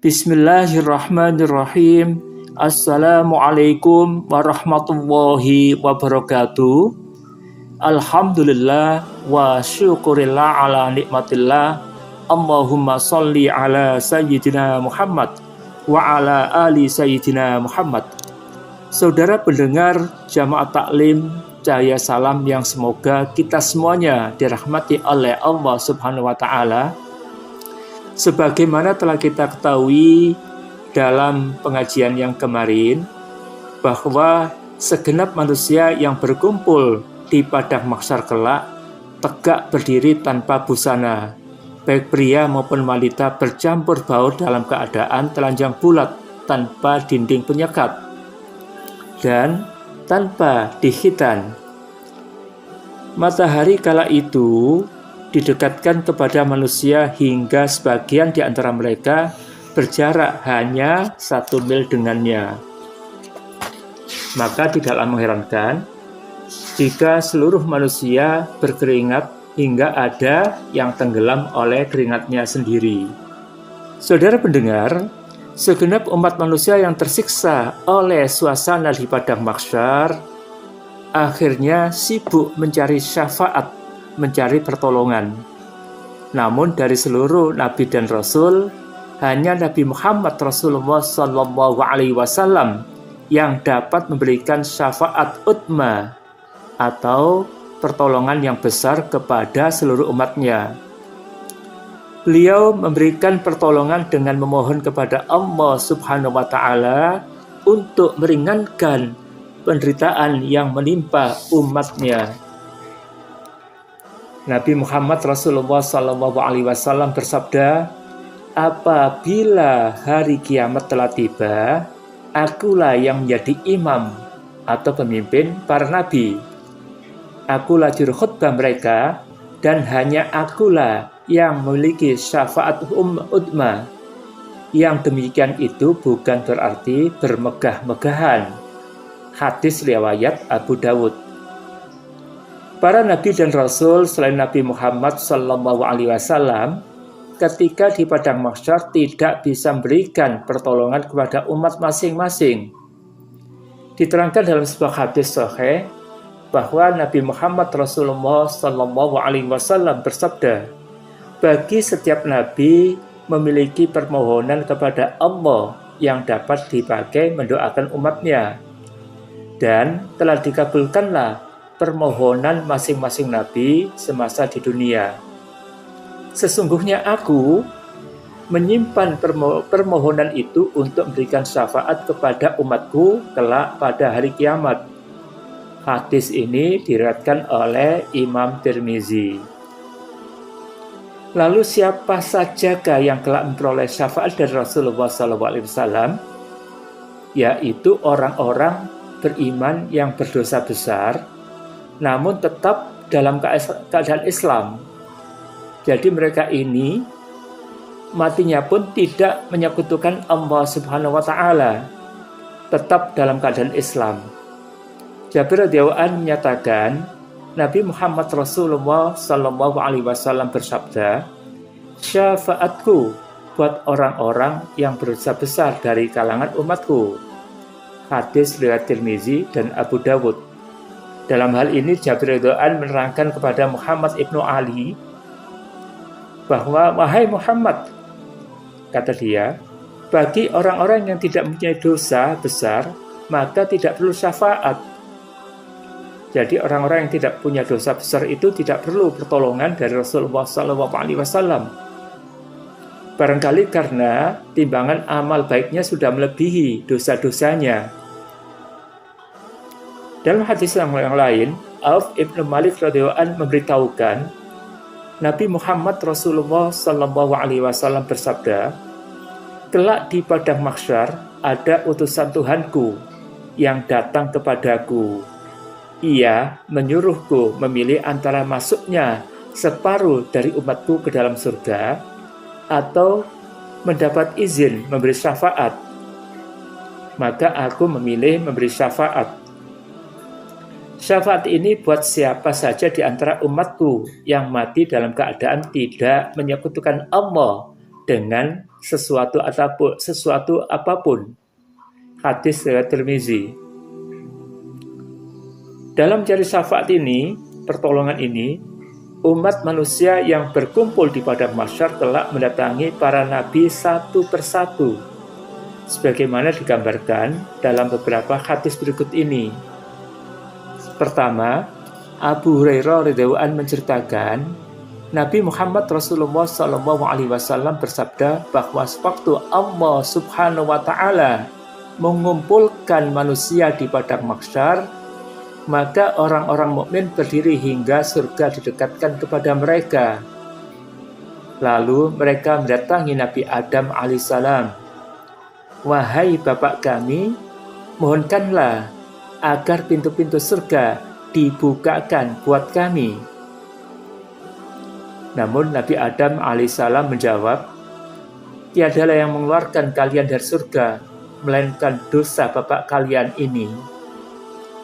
Bismillahirrahmanirrahim. Assalamualaikum warahmatullahi wabarakatuh. Alhamdulillah wa syukurillah ala nikmatillah. Allahumma sholli ala sayyidina Muhammad wa ala ali sayyidina Muhammad. Saudara pendengar Jamaah Taklim Cahaya Salam yang semoga kita semuanya dirahmati oleh Allah Subhanahu wa taala. Sebagaimana telah kita ketahui dalam pengajian yang kemarin, bahwa segenap manusia yang berkumpul di padang mahsyar kelak tegak berdiri tanpa busana, baik pria maupun wanita bercampur baur dalam keadaan telanjang bulat tanpa dinding penyekat dan tanpa dihitan. Matahari kala itu didekatkan kepada manusia hingga sebagian di antara mereka berjarak hanya 1 mil dengannya. Maka tidaklah mengherankan jika seluruh manusia berkeringat hingga ada yang tenggelam oleh keringatnya sendiri. Saudara pendengar, segenap umat manusia yang tersiksa oleh suasana di padang mahsyar akhirnya sibuk mencari syafaat, mencari pertolongan. Namun dari seluruh nabi dan rasul, hanya Nabi Muhammad Rasulullah SAW yang dapat memberikan syafaat utma atau pertolongan yang besar kepada seluruh umatnya. Beliau memberikan pertolongan dengan memohon kepada Allah Subhanahu wa taala untuk meringankan penderitaan yang menimpa umatnya. Nabi Muhammad Rasulullah SAW bersabda, apabila hari kiamat telah tiba, akulah yang menjadi imam atau pemimpin para nabi. Akulah juru khutbah mereka, dan hanya akulah yang memiliki syafaat utma. Yang demikian itu bukan berarti bermegah-megahan. Hadis riwayat Abu Dawud. Para nabi dan rasul selain Nabi Muhammad SAW ketika di padang mahsyar tidak bisa memberikan pertolongan kepada umat masing-masing. Diterangkan dalam sebuah hadis sahih bahwa Nabi Muhammad Rasulullah SAW bersabda, bagi setiap nabi memiliki permohonan kepada Allah yang dapat dipakai mendoakan umatnya, dan telah dikabulkanlah permohonan masing-masing nabi semasa di dunia. Sesungguhnya aku menyimpan permohonan itu untuk memberikan syafaat kepada umatku kelak pada hari kiamat. Hadis ini diriwayatkan oleh Imam Tirmizi. Lalu siapa sajakah yang kelak memperoleh syafaat dari Rasulullah SAW? Yaitu orang-orang beriman yang berdosa besar, namun tetap dalam keadaan Islam. Jadi mereka ini matinya pun tidak menyekutukan Allah Subhanahu wa taala, tetap dalam keadaan Islam. Jabir radhiyallahu anhu menyatakan, Nabi Muhammad Rasulullah SAW bersabda, syafaatku buat orang-orang yang berdosa besar dari kalangan umatku. Hadis riwayat Tirmizi dan Abu Dawud. Dalam hal ini Jabir radhiyallahu anhu menerangkan kepada Muhammad ibnu Ali bahwa, wahai Muhammad, kata dia, bagi orang-orang yang tidak mempunyai dosa besar, maka tidak perlu syafaat. Jadi orang-orang yang tidak punya dosa besar itu tidak perlu pertolongan dari Rasulullah SAW. Barangkali karena timbangan amal baiknya sudah melebihi dosa-dosanya. Dalam hadis yang lain, Auf ibn Malik radhiyallahu anhu memberitahukan, Nabi Muhammad Rasulullah SAW bersabda, kelak di padang mahsyar ada utusan Tuhanku yang datang kepadaku. Ia menyuruhku memilih antara masuknya separuh dari umatku ke dalam surga atau mendapat izin memberi syafaat. Maka aku memilih memberi syafaat. Syafaat ini buat siapa saja di antara umatku yang mati dalam keadaan tidak menyekutukan Allah dengan sesuatu apapun. Hadis riwayat Tirmizi. Dalam cari syafaat ini, pertolongan ini, umat manusia yang berkumpul di padang mahsyar telah mendatangi para nabi satu persatu, sebagaimana digambarkan dalam beberapa hadis berikut ini. Pertama, Abu Hurairah radhiyallahu anhu menceritakan, Nabi Muhammad Rasulullah SAW bersabda bahwa sewaktu Allah Subhanahu wa Ta'ala mengumpulkan manusia di padang mahsyar, maka orang-orang mukmin berdiri hingga surga didekatkan kepada mereka. Lalu mereka mendatangi Nabi Adam alaihissalam. Wahai Bapak kami, mohonkanlah agar pintu-pintu surga dibukakan buat kami. Namun Nabi Adam alaihissalam menjawab, tiadalah yang mengeluarkan kalian dari surga, melainkan dosa Bapak kalian ini.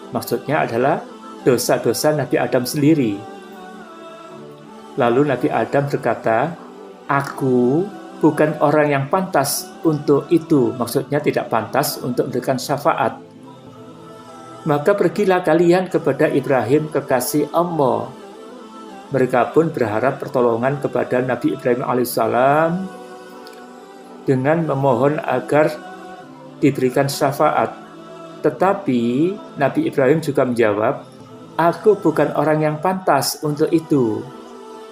Maksudnya adalah dosa-dosa Nabi Adam sendiri. Lalu Nabi Adam berkata, aku bukan orang yang pantas untuk itu. Maksudnya tidak pantas untuk memberikan syafaat. Maka pergilah kalian kepada Ibrahim, kekasih Allah. Mereka pun berharap pertolongan kepada Nabi Ibrahim alaihissalam dengan memohon agar diberikan syafaat. Tetapi Nabi Ibrahim juga menjawab, aku bukan orang yang pantas untuk itu.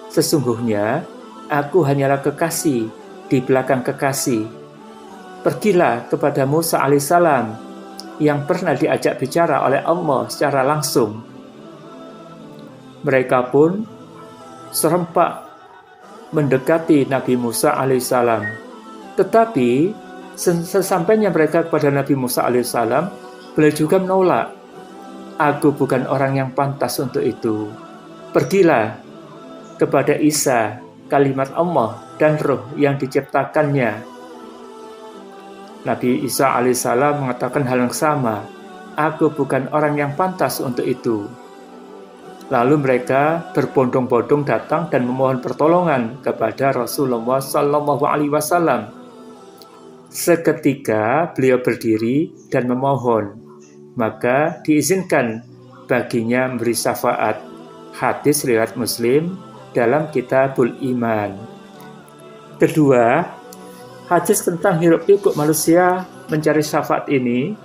Sesungguhnya aku hanyalah kekasih di belakang kekasih. Pergilah kepada Musa alaihissalam yang pernah diajak bicara oleh Allah secara langsung. Mereka pun serempak mendekati Nabi Musa alaihissalam. Tetapi sesampainya mereka kepada Nabi Musa alaihissalam, beliau juga menolak. Aku bukan orang yang pantas untuk itu. Pergilah kepada Isa, kalimat Allah dan Ruh yang diciptakannya. Nabi Isa alaihissalam mengatakan hal yang sama. Aku bukan orang yang pantas untuk itu. Lalu mereka berbondong-bondong datang dan memohon pertolongan kepada Rasulullah SAW. Seketika beliau berdiri dan memohon, maka diizinkan baginya memberi syafaat. Hadis riwayat Muslim dalam Kitabul Iman. Kedua, hadis tentang hiruk-pikuk manusia mencari syafaat ini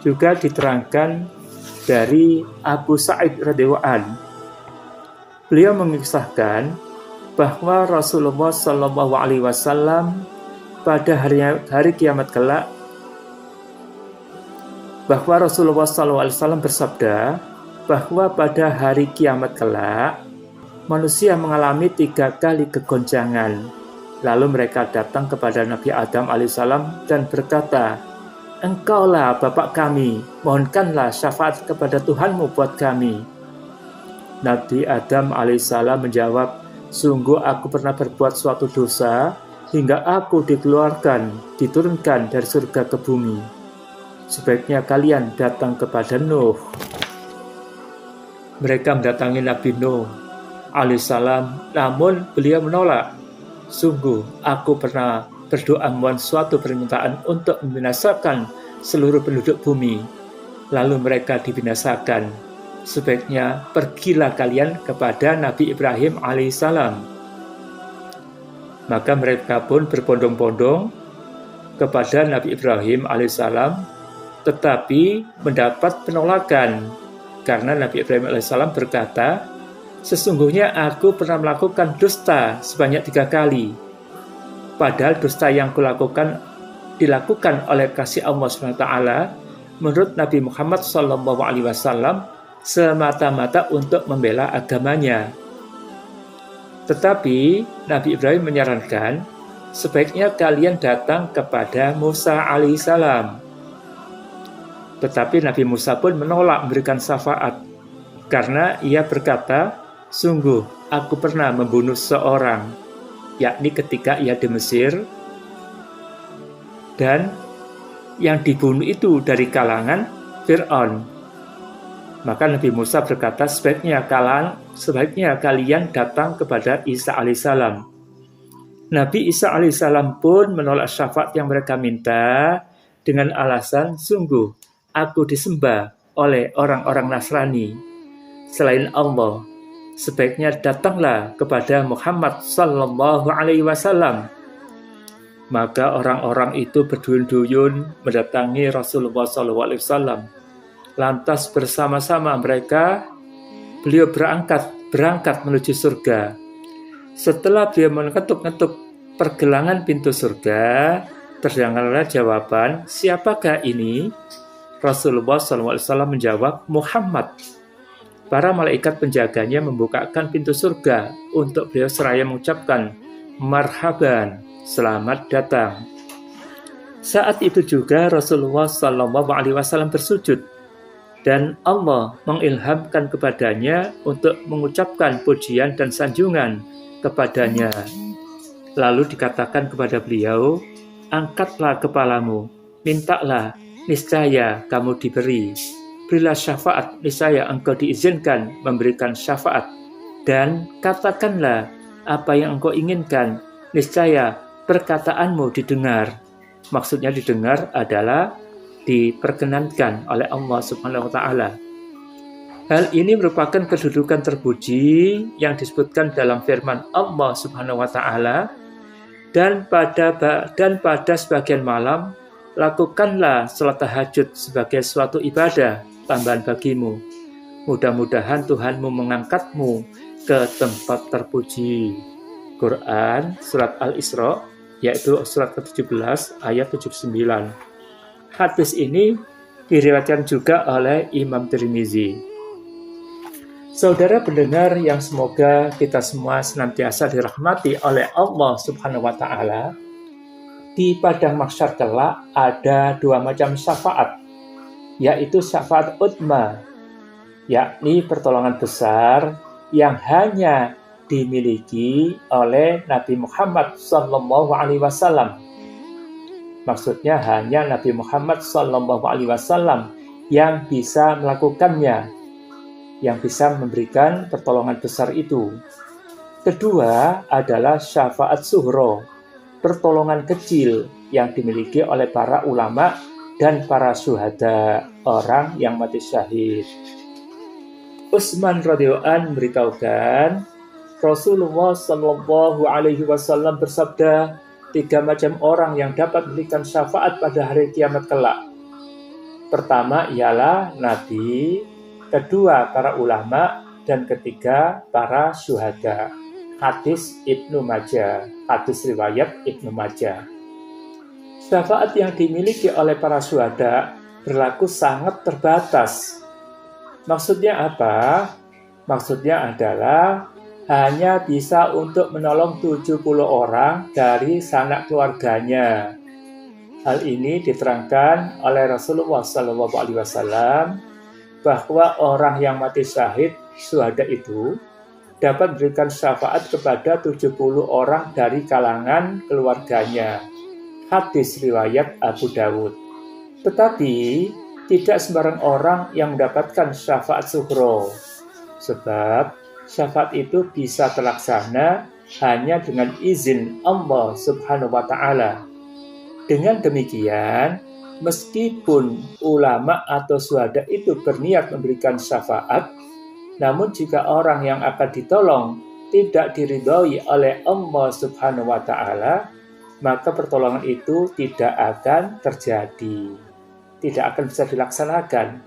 juga diterangkan dari Abu Sa'id radhiyallahu anhu. Beliau mengisahkan bahwa Rasulullah SAW pada hari kiamat kelak, bahwa Rasulullah SAW bersabda bahwa pada hari kiamat kelak manusia mengalami 3 kali kegoncangan. Lalu mereka datang kepada Nabi Adam alaihissalam dan berkata, engkaulah Bapak kami, mohonkanlah syafaat kepada Tuhanmu buat kami. Nabi Adam alaihissalam menjawab, sungguh aku pernah berbuat suatu dosa hingga aku diturunkan dari surga ke bumi. Sebaiknya kalian datang kepada Nuh. Mereka mendatangi Nabi Nuh alaihissalam, namun beliau menolak. Sungguh aku pernah berdoa memohon suatu permintaan untuk membinasakan seluruh penduduk bumi, lalu mereka dibinasakan. Sebaiknya pergilah kalian kepada Nabi Ibrahim alaihissalam. Maka mereka pun berbondong-bondong kepada Nabi Ibrahim alaihissalam, tetapi mendapat penolakan karena Nabi Ibrahim alaihissalam berkata, sesungguhnya aku pernah melakukan dusta sebanyak 3 kali. Padahal dusta yang dilakukan oleh kasih Allah SWT menurut Nabi Muhammad SAW semata-mata untuk membela agamanya. Tetapi Nabi Ibrahim menyarankan, sebaiknya kalian datang kepada Musa alaihissalam. Tetapi Nabi Musa pun menolak memberikan syafaat karena ia berkata, sungguh aku pernah membunuh seorang, yakni ketika ia di Mesir, dan yang dibunuh itu dari kalangan Fir'aun. Maka Nabi Musa berkata, sebaiknya kalian datang kepada Isa alaihissalam. Nabi Isa alaihissalam pun menolak syafaat yang mereka minta dengan alasan, sungguh aku disembah oleh orang-orang Nasrani selain Allah. Sebaiknya datanglah kepada Muhammad sallallahu alaihi wasallam. Maka orang-orang itu berduyun-duyun mendatangi Rasulullah sallallahu alaihi wasallam. Lantas bersama-sama beliau berangkat menuju surga. Setelah beliau mengetuk-ngetuk pergelangan pintu surga, terdengarlah jawaban, siapakah ini? Rasulullah SAW menjawab, Muhammad. Para malaikat penjaganya membukakan pintu surga untuk beliau seraya mengucapkan, marhaban, selamat datang. Saat itu juga Rasulullah SAW bersujud, dan Allah mengilhamkan kepadanya untuk mengucapkan pujian dan sanjungan kepadanya. Lalu dikatakan kepada beliau, angkatlah kepalamu, mintalah, niscaya kamu diberi. Berilah syafaat, niscaya engkau diizinkan memberikan syafaat. Dan katakanlah apa yang engkau inginkan, niscaya perkataanmu didengar. Maksudnya didengar adalah diperkenankan oleh Allah Subhanahu wa Ta'ala. Hal ini merupakan kedudukan terpuji yang disebutkan dalam firman Allah Subhanahu wa Ta'ala, dan pada sebagian malam lakukanlah salat tahajud sebagai suatu ibadah tambahan bagimu. Mudah-mudahan Tuhanmu mengangkatmu ke tempat terpuji. Quran surat Al-Isra, yaitu surat ke-17 ayat 79. Hadis ini diriwayatkan juga oleh Imam Tirmizi. Saudara pendengar yang semoga kita semua senantiasa dirahmati oleh Allah Subhanahu wa Ta'ala, di padang mahsyar kelak ada dua macam syafaat, yaitu syafaat utma, yakni pertolongan besar yang hanya dimiliki oleh Nabi Muhammad SAW. Maksudnya hanya Nabi Muhammad SAW yang bisa melakukannya, yang bisa memberikan pertolongan besar itu. Kedua adalah syafaat suhro, pertolongan kecil yang dimiliki oleh para ulama dan para syuhada, orang yang mati syahid. Utsman radhiyallahu anhu memberitahukan, Rasulullah Shallallahu alaihi wasallam bersabda, 3 macam orang yang dapat memberikan syafaat pada hari kiamat kelak. Pertama ialah nabi, kedua para ulama, dan ketiga para syuhada. Hadis Ibnu Majah, hadis riwayat Ibnu Majah. Syafaat yang dimiliki oleh para syuhada berlaku sangat terbatas. Maksudnya apa? Maksudnya adalah hanya bisa untuk menolong 70 orang dari sanak keluarganya. Hal ini diterangkan oleh Rasulullah SAW bahwa orang yang mati syahid, syuhada itu, dapat memberikan syafaat kepada 70 orang dari kalangan keluarganya. Hadis riwayat Abu Dawud. Tetapi tidak sembarang orang yang mendapatkan syafaat suhro, sebab syafaat itu bisa terlaksana hanya dengan izin Allah Subhanahu wa Ta'ala. Dengan demikian, meskipun ulama atau syuhada itu berniat memberikan syafaat, namun jika orang yang akan ditolong tidak diridhoi oleh Allah Subhanahu wa Ta'ala, maka pertolongan itu tidak akan terjadi, tidak akan bisa dilaksanakan.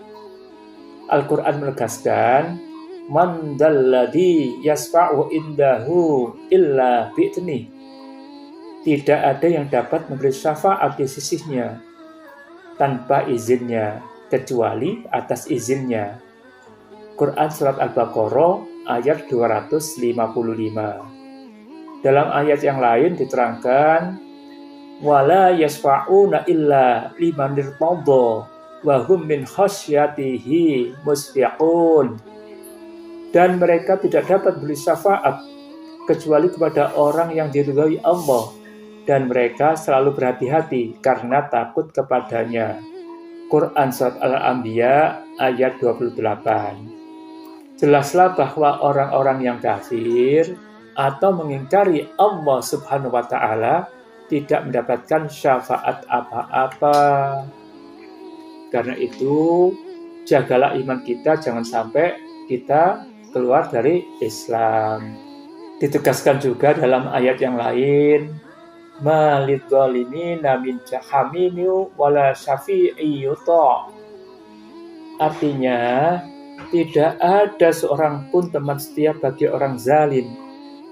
Al-Quran menegaskan, man dalladhi yasfa'u indahu illa bi'tnih. Tidak ada yang dapat memberi syafaat di sisinya tanpa izinnya, kecuali atas izinnya. Quran Surat Al-Baqarah ayat 255. Dalam ayat yang lain diterangkan, wala yasfa'una illa liman irtadha wa hum min khasyatihi musfiqun. Dan mereka tidak dapat beri syafaat kecuali kepada orang yang diridhai Allah, dan mereka selalu berhati-hati karena takut kepadanya. Quran Surat Al-Anbiya ayat 28. Jelaslah bahwa orang-orang yang kafir atau mengingkari Allah Subhanahu wa Ta'ala tidak mendapatkan syafaat apa-apa. Karena itu, jagalah iman kita, jangan sampai kita keluar dari Islam. Ditegaskan juga dalam ayat yang lain, malidzalimina min hamimiu wala syafi'i yuta. Artinya, tidak ada seorang pun teman setia bagi orang zalim,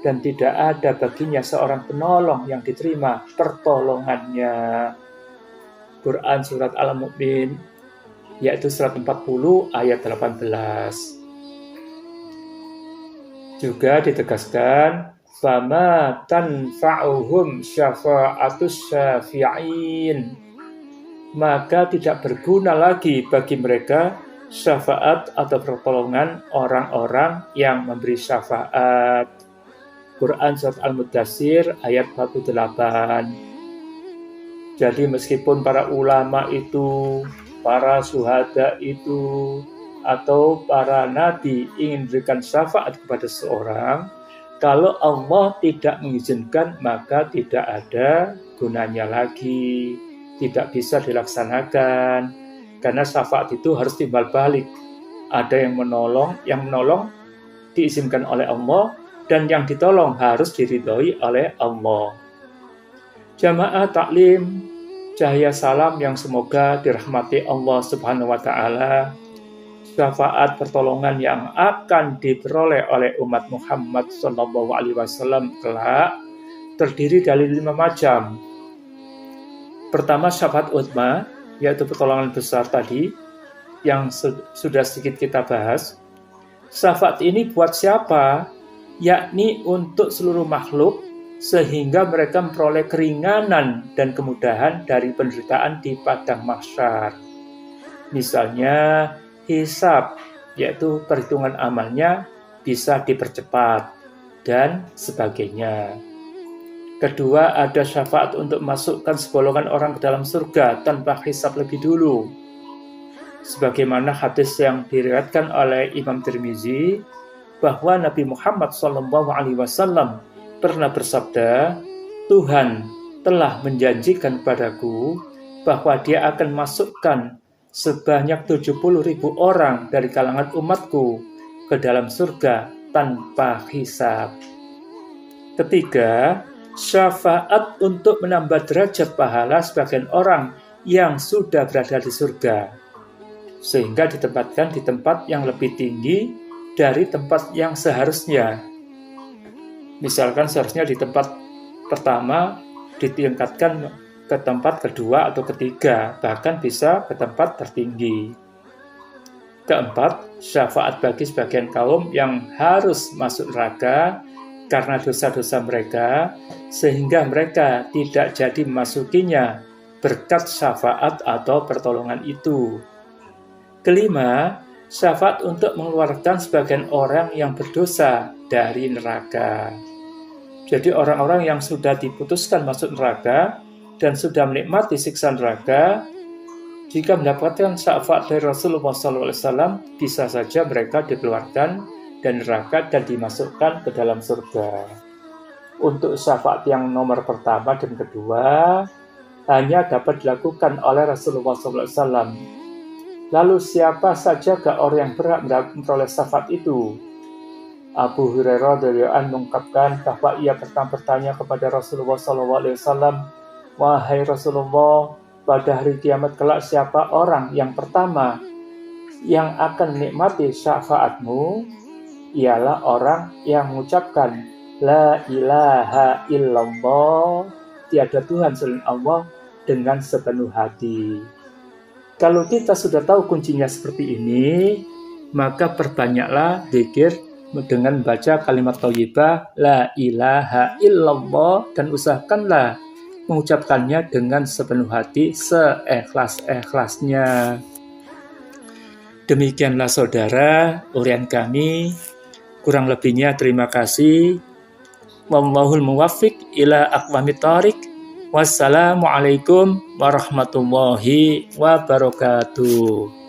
dan tidak ada baginya seorang penolong yang diterima pertolongannya. Quran Surat Al-Mu'min, yaitu surat 40 ayat 18. Juga ditegaskan, fama tanfa'uhum syafa'atus syafi'in. Maka tidak berguna lagi bagi mereka syafaat atau pertolongan orang-orang yang memberi syafaat. Quran Surat Al-Mudaththir ayat 48. Jadi meskipun para ulama itu, para syuhada itu, atau para nabi ingin berikan syafaat kepada seorang, kalau Allah tidak mengizinkan, maka tidak ada gunanya lagi, tidak bisa dilaksanakan, karena syafaat itu harus timbal balik. Ada yang menolong diizinkan oleh Allah, dan yang ditolong harus diridhoi oleh Allah. Jamaah taklim, cahaya salam yang semoga dirahmati Allah Subhanahu wa Ta'ala. Syafaat pertolongan yang akan diperoleh oleh umat Muhammad SAW kelak terdiri dari 5 macam. Pertama, syafaat uzma, yaitu pertolongan besar tadi yang sudah sedikit kita bahas. Syafaat ini buat siapa? Yakni untuk seluruh makhluk, sehingga mereka memperoleh keringanan dan kemudahan dari penderitaan di padang mahsyar. Misalnya hisab, yaitu perhitungan amalnya bisa dipercepat, dan sebagainya. Kedua, ada syafaat untuk masukkan segolongan orang ke dalam surga tanpa hisab lebih dulu. Sebagaimana hadis yang diriwayatkan oleh Imam Tirmizi, bahwa Nabi Muhammad SAW pernah bersabda, Tuhan telah menjanjikan padaku bahwa Dia akan masukkan sebanyak 70.000 orang dari kalangan umatku ke dalam surga tanpa hisab. Ketiga, syafaat untuk menambah derajat pahala sebagian orang yang sudah berada di surga, sehingga ditempatkan di tempat yang lebih tinggi dari tempat yang seharusnya. Misalkan seharusnya di tempat pertama ditingkatkan ke tempat kedua atau ketiga, bahkan bisa ke tempat tertinggi. Keempat, syafaat bagi sebagian kaum yang harus masuk neraka karena dosa-dosa mereka, sehingga mereka tidak jadi memasukinya berkat syafaat atau pertolongan itu. Kelima, syafaat untuk mengeluarkan sebagian orang yang berdosa dari neraka. Jadi orang-orang yang sudah diputuskan masuk neraka dan sudah menikmati siksa neraka, jika mendapatkan syafaat dari Rasulullah SAW, bisa saja mereka dikeluarkan dari neraka dan dimasukkan ke dalam surga. Untuk syafaat yang nomor pertama dan kedua, hanya dapat dilakukan oleh Rasulullah SAW. Lalu siapa saja orang yang berhak memperoleh syafaat itu? Abu Hurairah radhiyallahu anhu mengungkapkan bahwa ia pernah bertanya kepada Rasulullah SAW, wahai Rasulullah, pada hari kiamat kelak siapa orang yang pertama yang akan menikmati syafaatmu? Ialah orang yang mengucapkan La ilaha illallah, tiada Tuhan selain Allah, dengan sepenuh hati. Kalau kita sudah tahu kuncinya seperti ini, maka perbanyaklah zikir dengan baca kalimat thayyibah La ilaha illallah, dan usahakanlah mengucapkannya dengan sepenuh hati, seikhlas-ikhlasnya. Demikianlah saudara, uraian kami. Kurang lebihnya terima kasih. Wallahul muwaffiq ila aqwamit thoriq. Wassalamualaikum warahmatullahi wabarakatuh.